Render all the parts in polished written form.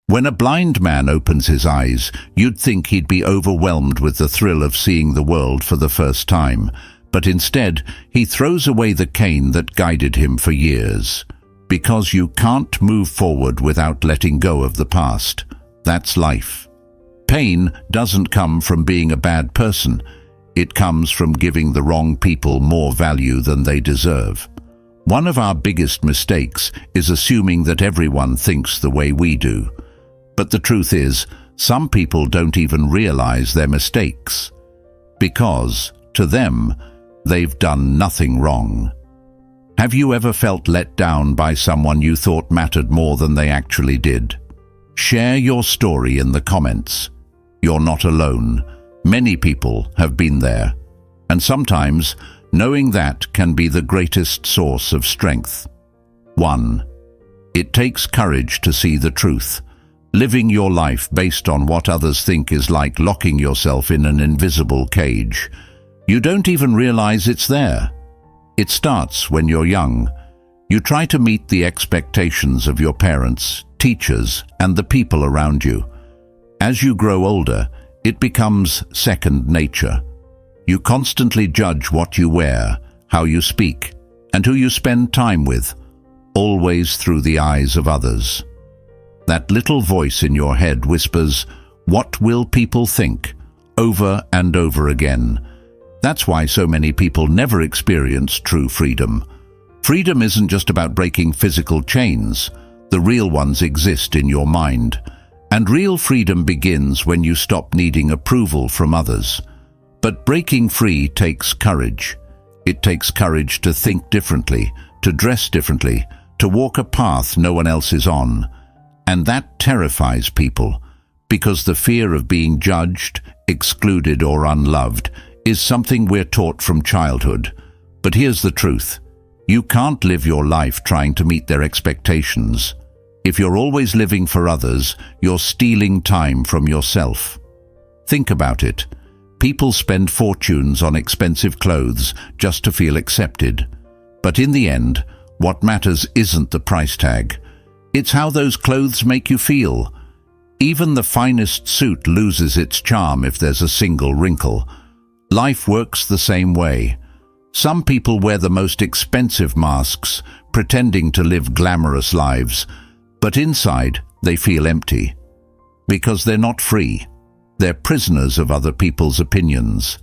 When a blind man opens his eyes, you'd think he'd be overwhelmed with the thrill of seeing the world for the first time, but instead he throws away the cane that guided him for years. Because you can't move forward without letting go of the past. That's life. Pain doesn't come from being a bad person. It comes from giving the wrong people more value than they deserve. One of our biggest mistakes is assuming that everyone thinks the way we do. But the truth is, some people don't even realize their mistakes. Because, to them, they've done nothing wrong. Have you ever felt let down by someone you thought mattered more than they actually did? Share your story in the comments. You're not alone. Many people have been there. And sometimes, knowing that can be the greatest source of strength. 1. It takes courage to see the truth. Living your life based on what others think is like locking yourself in an invisible cage. You don't even realize it's there. It starts when you're young. You try to meet the expectations of your parents, teachers, and the people around you. As you grow older, it becomes second nature. You constantly judge what you wear, how you speak, and who you spend time with, always through the eyes of others. That little voice in your head whispers, "What will people think?" over and over again. That's why so many people never experience true freedom. Freedom isn't just about breaking physical chains. The real ones exist in your mind. And real freedom begins when you stop needing approval from others. But breaking free takes courage. It takes courage to think differently, to dress differently, to walk a path no one else is on. And that terrifies people, because the fear of being judged, excluded, or unloved is something we're taught from childhood. But here's the truth. You can't live your life trying to meet their expectations. If you're always living for others, you're stealing time from yourself. Think about it. People spend fortunes on expensive clothes just to feel accepted. But in the end, what matters isn't the price tag. It's how those clothes make you feel. Even the finest suit loses its charm if there's a single wrinkle. Life works the same way. Some people wear the most expensive masks, pretending to live glamorous lives, but inside they feel empty. Because they're not free. They're prisoners of other people's opinions.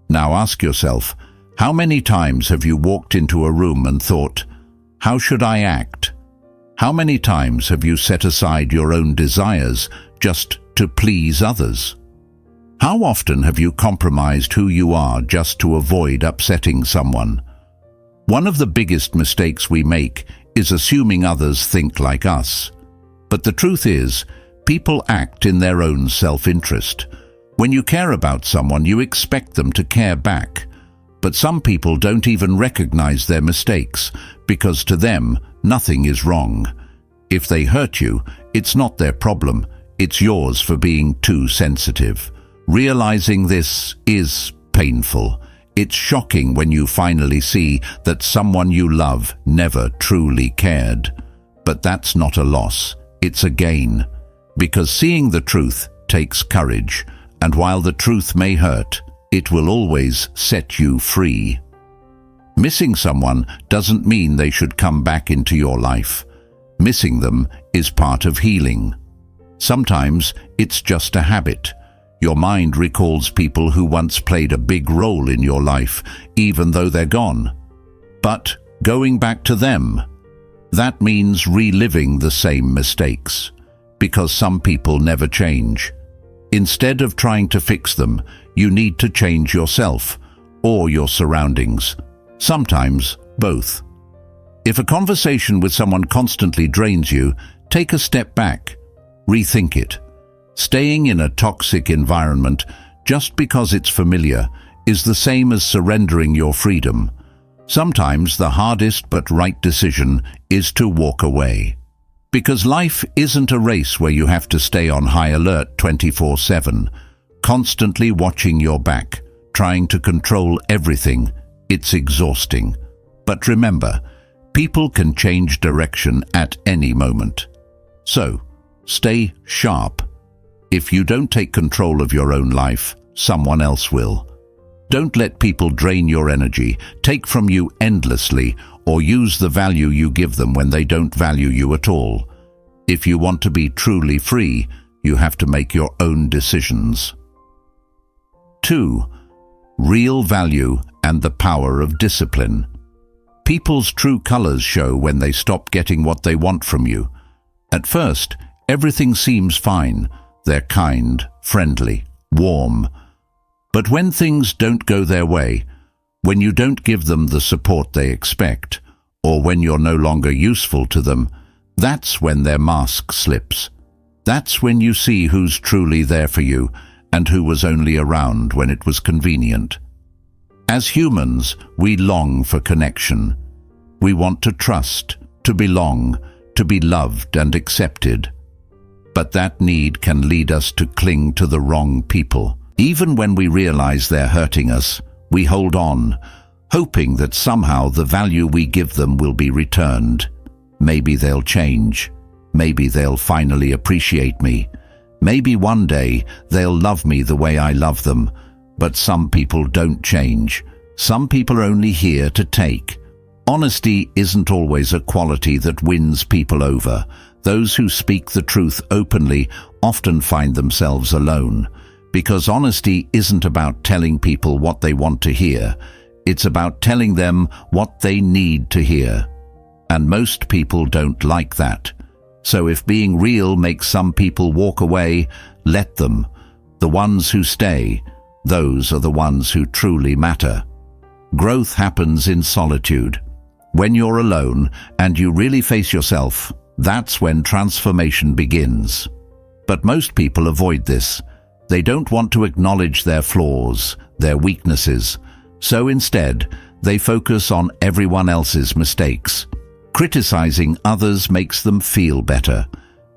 Now ask yourself, how many times have you walked into a room and thought, "How should I act?" How many times have you set aside your own desires just to please others? How often have you compromised who you are just to avoid upsetting someone? One of the biggest mistakes we make is assuming others think like us. But the truth is, people act in their own self-interest. When you care about someone, you expect them to care back. But some people don't even recognize their mistakes, because to them, nothing is wrong. If they hurt you, it's not their problem, it's yours for being too sensitive. Realizing this is painful. It's shocking when you finally see that someone you love never truly cared. But that's not a loss, it's a gain. Because seeing the truth takes courage, and while the truth may hurt, it will always set you free. Missing someone doesn't mean they should come back into your life. Missing them is part of healing. Sometimes it's just a habit. Your mind recalls people who once played a big role in your life, even though they're gone. But going back to them, that means reliving the same mistakes. Because some people never change. Instead of trying to fix them, you need to change yourself or your surroundings. Sometimes both. If a conversation with someone constantly drains you, take a step back. Rethink it. Staying in a toxic environment just because it's familiar is the same as surrendering your freedom. Sometimes the hardest but right decision is to walk away. Because life isn't a race where you have to stay on high alert 24/7, constantly watching your back, trying to control everything. It's exhausting. But remember, people can change direction at any moment. So, Stay sharp. If you don't take control of your own life, someone else will. Don't let people drain your energy, take from you endlessly, or use the value you give them when they don't value you at all. If you want to be truly free, you have to make your own decisions. 2. Real value and the power of discipline. People's true colors show when they stop getting what they want from you. At first, everything seems fine. They're kind, friendly, warm. But when things don't go their way, when you don't give them the support they expect, or when you're no longer useful to them, that's when their mask slips. That's when you see who's truly there for you and who was only around when it was convenient. As humans, we long for connection. We want to trust, to belong, to be loved and accepted. But that need can lead us to cling to the wrong people. Even when we realize they're hurting us, we hold on, hoping that somehow the value we give them will be returned. Maybe they'll change. Maybe they'll finally appreciate me. Maybe one day they'll love me the way I love them. But some people don't change. Some people are only here to take. Honesty isn't always a quality that wins people over. Those who speak the truth openly often find themselves alone. Because honesty isn't about telling people what they want to hear. It's about telling them what they need to hear. And most people don't like that. So if being real makes some people walk away, let them. The ones who stay, those are the ones who truly matter. Growth happens in solitude. When you're alone and you really face yourself, that's when transformation begins. But most people avoid this. They don't want to acknowledge their flaws, their weaknesses. So instead, they focus on everyone else's mistakes. Criticizing others makes them feel better,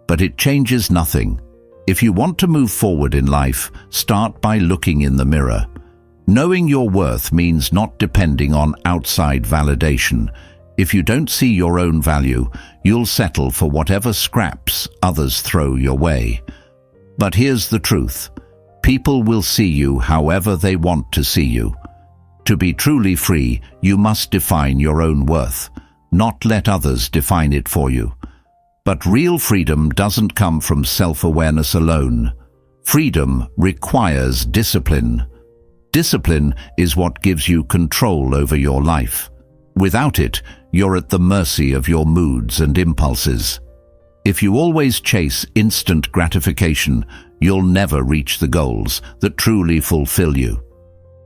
but it changes nothing. If you want to move forward in life, start by looking in the mirror. Knowing your worth means not depending on outside validation. If you don't see your own value, you'll settle for whatever scraps others throw your way. But here's the truth. People will see you however they want to see you. To be truly free, you must define your own worth, not let others define it for you. But real freedom doesn't come from self-awareness alone. Freedom requires discipline. Discipline is what gives you control over your life. Without it, you're at the mercy of your moods and impulses. If you always chase instant gratification, you'll never reach the goals that truly fulfill you.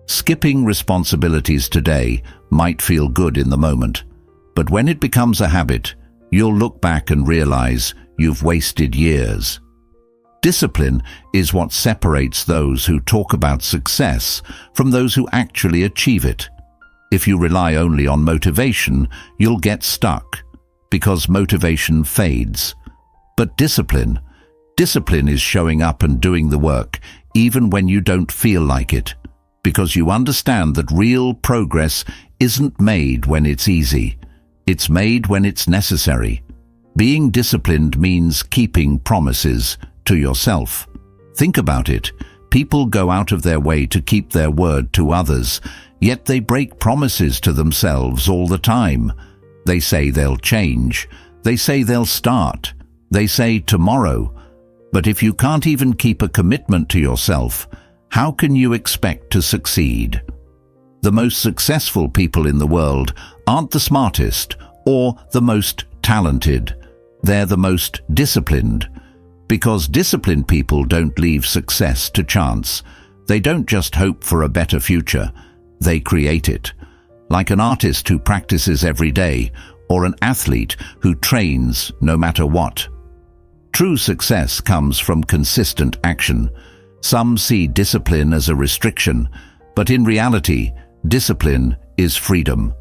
Skipping responsibilities today might feel good in the moment, but when it becomes a habit, you'll look back and realize you've wasted years. Discipline is what separates those who talk about success from those who actually achieve it. If you rely only on motivation, you'll get stuck, because motivation fades. But discipline is showing up and doing the work, even when you don't feel like it, because you understand that real progress isn't made when it's easy. It's made when it's necessary. Being disciplined means keeping promises to yourself. Think about it. People go out of their way to keep their word to others, yet they break promises to themselves all the time. They say they'll change. They say they'll start. They say tomorrow. But if you can't even keep a commitment to yourself, how can you expect to succeed? The most successful people in the world aren't the smartest or the most talented. They're the most disciplined. Because disciplined people don't leave success to chance. They don't just hope for a better future. They create it. Like an artist who practices every day, or an athlete who trains no matter what. True success comes from consistent action. Some see discipline as a restriction, but in reality, discipline is freedom.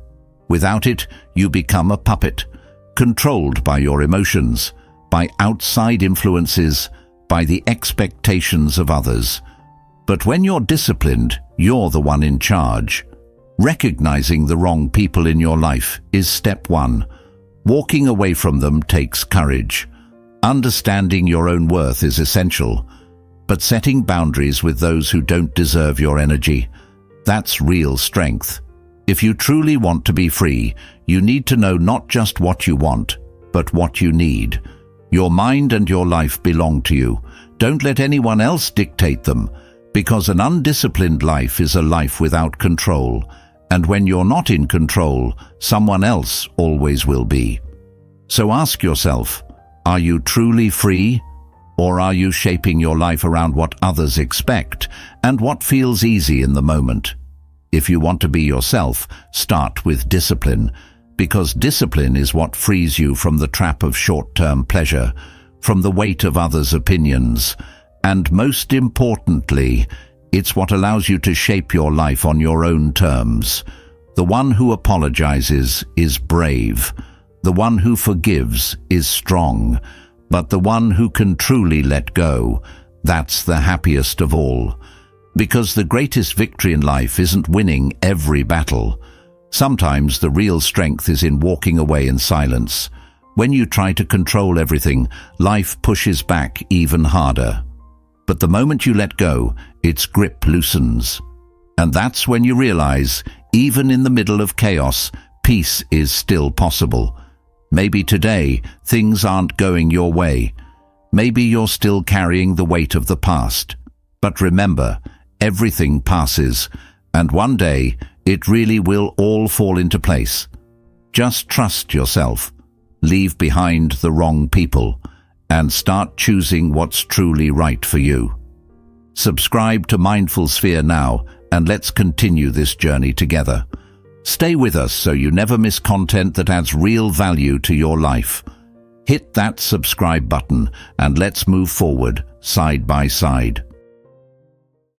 Without it, you become a puppet, controlled by your emotions, by outside influences, by the expectations of others. But when you're disciplined, you're the one in charge. Recognizing the wrong people in your life is step one. Walking away from them takes courage. Understanding your own worth is essential, but setting boundaries with those who don't deserve your energy, that's real strength. If you truly want to be free, you need to know not just what you want, but what you need. Your mind and your life belong to you. Don't let anyone else dictate them, because an undisciplined life is a life without control, and when you're not in control, someone else always will be. So ask yourself, are you truly free? Or are you shaping your life around what others expect and what feels easy in the moment? If you want to be yourself, start with discipline, because discipline is what frees you from the trap of short-term pleasure, from the weight of others' opinions, and most importantly, it's what allows you to shape your life on your own terms. The one who apologizes is brave. The one who forgives is strong. But the one who can truly let go, that's the happiest of all. Because the greatest victory in life isn't winning every battle. Sometimes the real strength is in walking away in silence. When you try to control everything, life pushes back even harder. But the moment you let go, its grip loosens. And that's when you realize, even in the middle of chaos, peace is still possible. Maybe today, things aren't going your way. Maybe you're still carrying the weight of the past. But remember, everything passes, and one day, it really will all fall into place. Just trust yourself, leave behind the wrong people, and start choosing what's truly right for you. Subscribe to Mindful Sphere now, and let's continue this journey together. Stay with us so you never miss content that adds real value to your life. Hit that subscribe button and let's move forward side by side.